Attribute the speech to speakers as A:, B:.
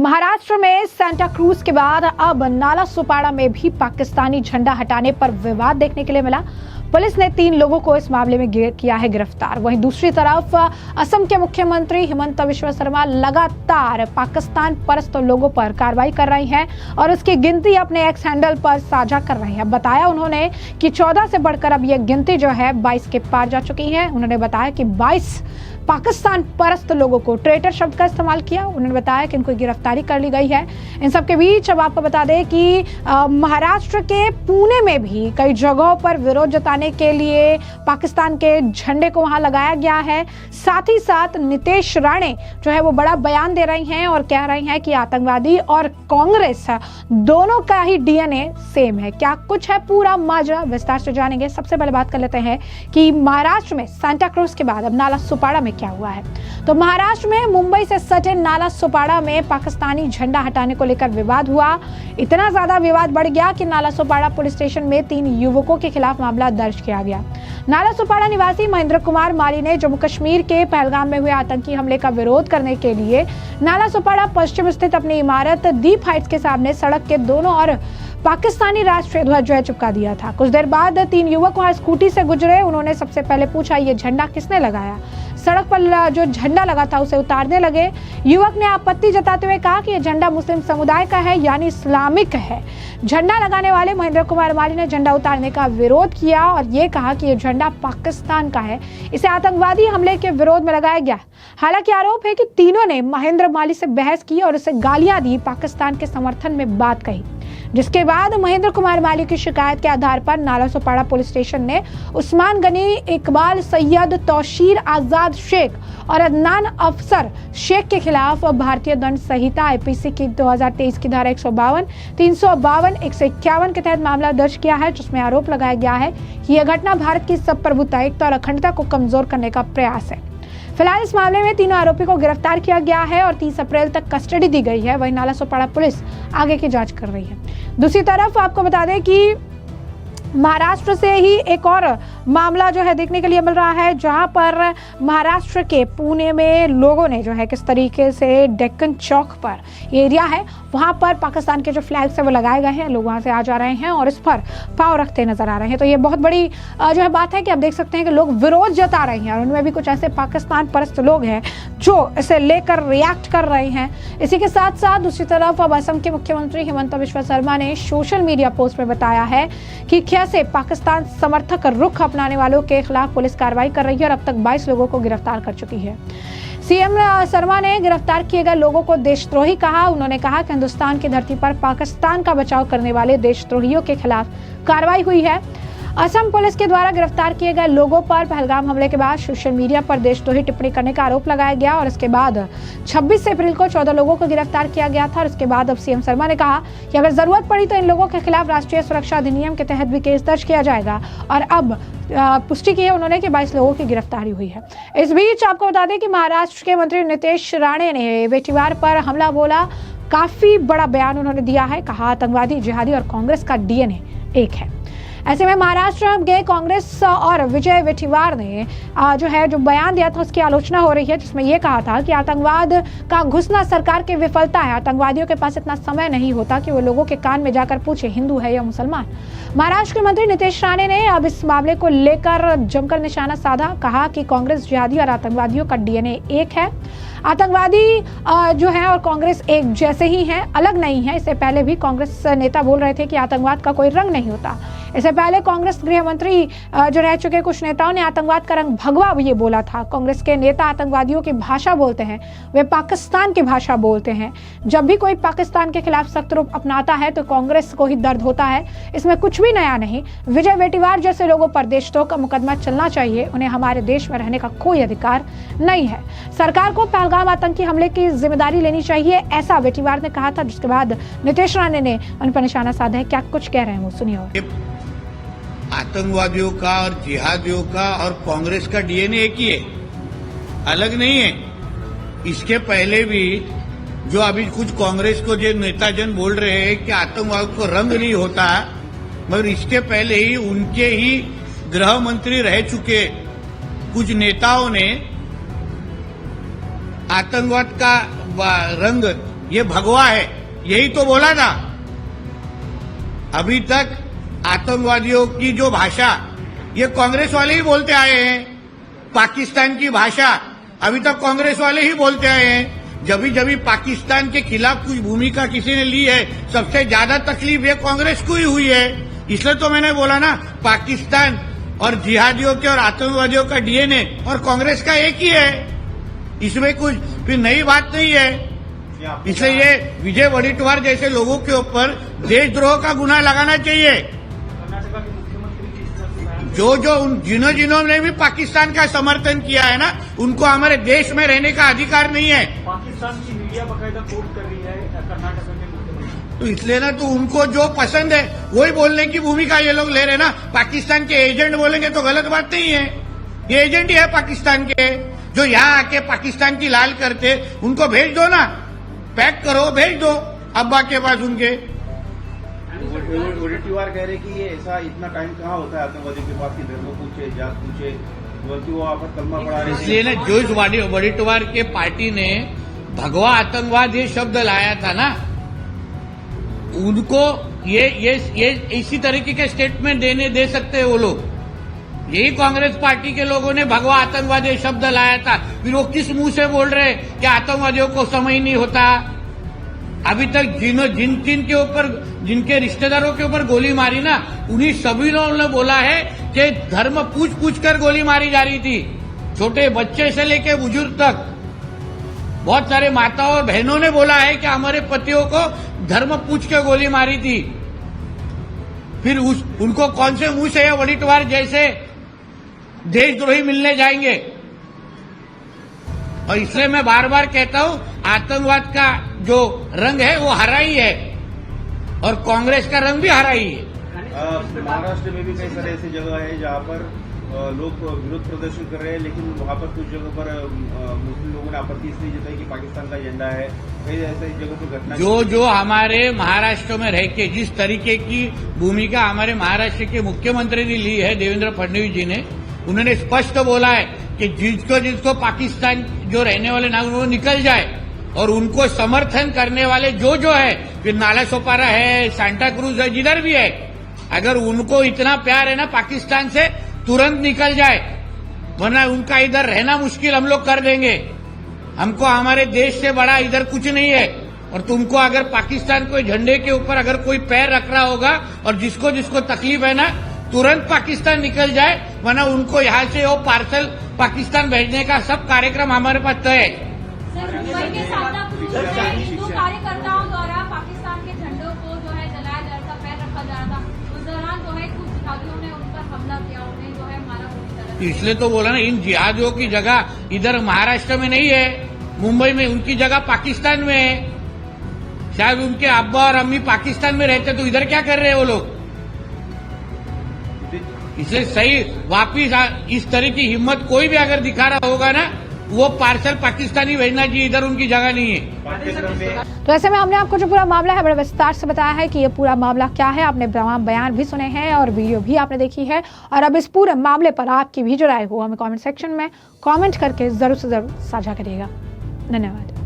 A: महाराष्ट्र में Santa cruise के बाद अब नाला सोपारा में भी पाकिस्तानी झंडा हटाने पर विवाद देखने के लिए मिला। पुलिस ने 3 लोगों को इस मामले में किया है गिरफ्तार। वहीं दूसरी तरफ असम के मुख्यमंत्री हिमंता बिस्वा शर्मा लगातार पाकिस्तान परस्त लोगों पर कार्रवाई कर रही हैं और उसकी गिनती अपने एक्स हैंडल पर साझा कर रही हैं। बताया उन्होंने कि 14 से बढ़कर अब यह गिनती जो है 22 के पार जा चुकी है। उन्होंने बताया कि 22 पाकिस्तान परस्त लोगों को ट्रेटर शब्द का इस्तेमाल किया। उन्होंने बताया कि इनको गिरफ्तारी कर ली गई है। इन सब के बीच अब आपको बता दें कि महाराष्ट्र के पुणे में भी कई जगहों पर विरोध जताने के लिए पाकिस्तान के झंडे को वहां लगाया गया है। साथ ही साथ नीतीश राणे जो है वो बड़ा बयान दे रही हैं और कह रही हैं कि आतंकवादी और कांग्रेस दोनों का ही डीएनए सेम है। क्या कुछ है पूरा माजरा, विस्तार से जानेंगे। सबसे पहले बात कर लेते हैं कि महाराष्ट्र में सांता क्रूज के बाद अब नाला सोपारा में क्या हुआ है। तो महाराष्ट्र में मुंबई से सटे नाला सोपारा में पाकिस्तानी झंडा हटाने को लेकर विवाद हुआ। इतना ज्यादा विवाद बढ़ गया कि नाला सोपारा पुलिस स्टेशन में 3 युवकों के खिलाफ मामला दर्ज किया गया। नाला सोपारा निवासी महेंद्र कुमार माली ने जम्मू कश्मीर के पहलगाम में हुए आतंकी हमले का विरोध करने के लिए नाला सोपारा पश्चिम स्थित अपनी इमारत दीप हाइट्स के सामने सड़क के दोनों ओर पाकिस्तानी राष्ट्रीय ध्वज जो है चिपका दिया था। कुछ देर बाद 3 युवक वहां स्कूटी से गुजरे। उन्होंने सबसे पहले पूछा, ये झंडा किसने लगाया। सड़क पर जो झंडा लगा था उसे उतारने लगे। युवक ने आपत्ति जताते हुए कहा कि यह झंडा मुस्लिम समुदाय का है, यानी इस्लामिक है। झंडा लगाने वाले महेंद्र कुमार माली ने झंडा उतारने का विरोध किया और ये कहा कि यह झंडा पाकिस्तान का है, इसे आतंकवादी हमले के विरोध में लगाया गया। हालांकि आरोप है कि तीनों ने महेंद्र माली से बहस की और उसे गालियां दी, पाकिस्तान के समर्थन में बात कही। जिसके बाद महेंद्र कुमार माली की शिकायत के आधार पर नाला सोपारा पुलिस स्टेशन ने उस्मान गनी, इकबाल सैयद, तौशीर आजाद शेख और अदनान अफसर शेख के खिलाफ भारतीय दंड संहिता आईपीसी की 2023 की धारा 152, 352, 151 के तहत मामला दर्ज किया है, जिसमें आरोप लगाया गया है कि यह घटना भारत की संप्रभुता, एकता और अखंडता को कमजोर करने का प्रयास है। फिलहाल इस मामले में तीनों आरोपी को गिरफ्तार किया गया है और 30 अप्रैल तक कस्टडी दी गई है। वहीं नाला सोपारा पुलिस आगे की जांच कर रही है। दूसरी तरफ आपको बता दें कि महाराष्ट्र से ही एक और मामला जो है देखने के लिए मिल रहा है, जहां पर महाराष्ट्र के पुणे में लोगों ने जो है किस तरीके से डेक्कन चौक पर एरिया है वहां पर पाकिस्तान के जो फ्लैग्स है वो लगाए गए हैं। लोग वहां से आ जा रहे हैं और इस पर पाँव रखते नजर आ रहे हैं। तो ये बहुत बड़ी जो है बात है कि आप देख सकते हैं कि लोग विरोध जता रहे हैं और उनमें भी कुछ ऐसे पाकिस्तान परस्त लोग हैं जो इसे लेकर रिएक्ट कर रहे हैं। इसी के साथ साथ दूसरी तरफ अब असम के मुख्यमंत्री हिमंता बिस्वा शर्मा ने सोशल मीडिया पोस्ट में बताया है कि से पाकिस्तान समर्थक रुख अपनाने वालों के खिलाफ पुलिस कार्रवाई कर रही है और अब तक 22 लोगों को गिरफ्तार कर चुकी है। सीएम शर्मा ने गिरफ्तार किए गए लोगों को देशद्रोही कहा। उन्होंने कहा कि हिंदुस्तान की धरती पर पाकिस्तान का बचाव करने वाले देशद्रोहियों के खिलाफ कार्रवाई हुई है। असम पुलिस के द्वारा गिरफ्तार किए गए लोगों पर पहलगाम हमले के बाद सोशल मीडिया पर देशद्रोही टिप्पणी करने का आरोप लगाया गया और इसके बाद 26 अप्रैल को 14 लोगों को गिरफ्तार किया गया था। और इसके बाद अब सीएम शर्मा ने कहा कि अगर जरूरत पड़ी तो इन लोगों के खिलाफ राष्ट्रीय सुरक्षा अधिनियम के तहत भी केस दर्ज किया जाएगा। और अब पुष्टि की है उन्होंने कि 22 लोगों की गिरफ्तारी हुई है। इस बीच आपको बता दें कि महाराष्ट्र के मंत्री नीतीश राणे ने बेटीवार पर हमला बोला। काफी बड़ा बयान उन्होंने दिया है। कहा, आतंकवादी, जिहादी और कांग्रेस का डीएनए एक है। ऐसे में महाराष्ट्र के कांग्रेस और विजय वेठीवार ने जो बयान दिया था उसकी आलोचना हो रही है, जिसमें यह कहा था कि आतंकवाद का घुसना सरकार की विफलता है। आतंकवादियों के पास इतना समय नहीं होता कि वो लोगों के कान में जाकर पूछे हिंदू है या मुसलमान। महाराष्ट्र के मंत्री नीतीश राणे ने अब इस मामले को लेकर जमकर निशाना साधा। कहा कि कांग्रेस, जिहादी और आतंकवादियों का डीएनए एक है। आतंकवादी जो है और कांग्रेस एक जैसे ही हैं, अलग नहीं है। इससे पहले भी कांग्रेस नेता बोल रहे थे कि आतंकवाद का कोई रंग नहीं होता। इससे पहले कांग्रेस गृह मंत्री जो रह चुके कुछ नेताओं ने आतंकवाद का रंग भगवा ये बोला था। कांग्रेस के नेता आतंकवादियों की भाषा बोलते हैं, वे पाकिस्तान की भाषा बोलते हैं। जब भी कोई पाकिस्तान के खिलाफ सख्त रूप अपनाता है तो कांग्रेस को ही दर्द होता है। इसमें कुछ भी नया नहीं। विजय वेठीवार जैसे लोगों पर देशद्रोह का मुकदमा चलना चाहिए। उन्हें हमारे देश में रहने का कोई अधिकार नहीं है। सरकार को पहलगाम आतंकी हमले की जिम्मेदारी लेनी चाहिए, ऐसा वेठीवार ने कहा था। जिसके बाद नीतीश राणे ने उन पर निशाना साधा है। क्या कुछ कह रहे हैं वो सुनिए।
B: आतंकवादियों का और जिहादियों का और कांग्रेस का डीएनए एक ही है, अलग नहीं है। इसके पहले भी जो अभी कुछ कांग्रेस को जो नेताजन बोल रहे हैं कि आतंकवाद को रंग नहीं होता, मगर इसके पहले ही उनके ही गृह मंत्री रह चुके कुछ नेताओं ने आतंकवाद का रंग ये भगवा है, यही तो बोला था। अभी तक आतंकवादियों की जो भाषा ये कांग्रेस वाले ही बोलते आए हैं, पाकिस्तान की भाषा अभी तक कांग्रेस वाले ही बोलते आए हैं। जब पाकिस्तान के खिलाफ कुछ भूमिका किसी ने ली है, सबसे ज्यादा तकलीफ ये कांग्रेस को ही हुई है। इसलिए तो मैंने बोला ना, पाकिस्तान और जिहादियों के और आतंकवादियों का डीएनए और कांग्रेस का एक ही है, इसमें कुछ फिर नई बात नहीं है। इसलिए ये विजय वडेट्टीवार जैसे लोगों के ऊपर देशद्रोह का गुनाह लगाना चाहिए। जिन्हों ने भी पाकिस्तान का समर्थन किया है ना, उनको हमारे देश में रहने का अधिकार नहीं है।
C: पाकिस्तान की मीडिया बकायदा कोट कर रही है कर्नाटक के मुख्यमंत्री।
B: तो इसलिए ना, तो उनको जो पसंद है वही बोलने की भूमिका ये लोग ले रहे ना। पाकिस्तान के एजेंट बोलेंगे तो गलत बात नहीं है, ये एजेंट ही है पाकिस्तान के, जो यहाँ आके पाकिस्तान की लाल करते, उनको भेज दो ना, पैक करो, भेज दो अब्बा के पास उनके।
D: वडेट्टीवार कह रहे कि ये ऐसा इतना टाइम कहाँ होता है आतंकवादियों के पास कि धर्म पूछे, जात पूछे, बल्कि वो आप कलमा पढ़ा रहे।
B: इसलिए ना, जो इस वडेट्टीवार के पार्टी ने भगवा आतंकवाद ये शब्द लाया था ना, उनको ये इसी तरीके के स्टेटमेंट दे सकते हैं वो लोग। यही कांग्रेस पार्टी के लोगों ने भगवा आतंकवाद ये शब्द लाया था, फिर वो किस मुंह से बोल रहे कि आतंकवादियों को समझ नहीं होता। अभी तक जिनके रिश्तेदारों के ऊपर गोली मारी ना, उन्हीं सभी लोगों ने बोला है कि धर्म पूछ कर गोली मारी जा रही थी, छोटे बच्चे से लेकर बुजुर्ग तक। बहुत सारे माताओं और बहनों ने बोला है कि हमारे पतियों को धर्म पूछ के गोली मारी थी। फिर उनको कौन से मुंह से वडेट्टीवार जैसे देशद्रोही मिलने जाएंगे। और इसलिए मैं बार बार कहता हूं, आतंकवाद का जो रंग है वो हरा ही है और कांग्रेस का रंग भी हरा ही है।
D: महाराष्ट्र में भी कई सारे ऐसी जगह है जहां पर लोग विरोध प्रदर्शन कर रहे हैं, लेकिन वहां पर कुछ जगह पर मुस्लिम लोगों ने आपत्ति इसलिए जताई कि पाकिस्तान का एजेंडा है। कई ऐसी जगह पर घटना
B: जो हमारे महाराष्ट्र में रह के जिस तरीके की भूमिका हमारे महाराष्ट्र के मुख्यमंत्री ने ली है, देवेंद्र फडणवीस जी ने, उन्होंने स्पष्ट बोला है कि जिसको पाकिस्तान जो रहने वाले नागरिक वो निकल जाए, और उनको समर्थन करने वाले जो है, फिर नाला सोपारा है, सांता क्रूज है, जिधर भी है, अगर उनको इतना प्यार है ना पाकिस्तान से, तुरंत निकल जाए, वरना उनका इधर रहना मुश्किल हम लोग कर देंगे। हमको हमारे देश से बड़ा इधर कुछ नहीं है। और तुमको अगर पाकिस्तान को झंडे के ऊपर अगर कोई पैर रख रहा होगा और जिसको तकलीफ है ना, तुरंत पाकिस्तान निकल जाए, वरना उनको यहाँ से वो पार्सल पाकिस्तान भेजने का सब कार्यक्रम हमारे पास तय है।
E: सर, मुंबई के सांता क्रूज में हिंदू कार्यकर्ताओं द्वारा पाकिस्तान के झंडों को जो है जलाया जा रहा था, पैर रखा जा रहा था, उस दौरान जो है कुछ जिहादियों ने उन पर हमला किया, उन्हें जो है मारा पूरी तरह।
B: इसलिए तो बोला ना, इन जिहादियों की जगह इधर महाराष्ट्र में नहीं है, मुंबई में, उनकी जगह पाकिस्तान में है। शायद उनके अब्बा और अम्मी पाकिस्तान में रहते तो इधर क्या कर रहे हैं वो लोग। इसलिए सही वापिस इस तरह की हिम्मत कोई भी अगर दिखा रहा होगा ना, वो पार्सल पाकिस्तानी भेजना चाहिए, इधर उनकी जगह नहीं है।
A: तो ऐसे में हमने आपको जो पूरा मामला है बड़े विस्तार से बताया है कि ये पूरा मामला क्या है। आपने तमाम बयान भी सुने हैं और वीडियो भी आपने देखी है, और अब इस पूरे मामले पर आपकी भी जो राय हो हमें कमेंट सेक्शन में कमेंट करके जरूर से जरूर साझा करिएगा। धन्यवाद।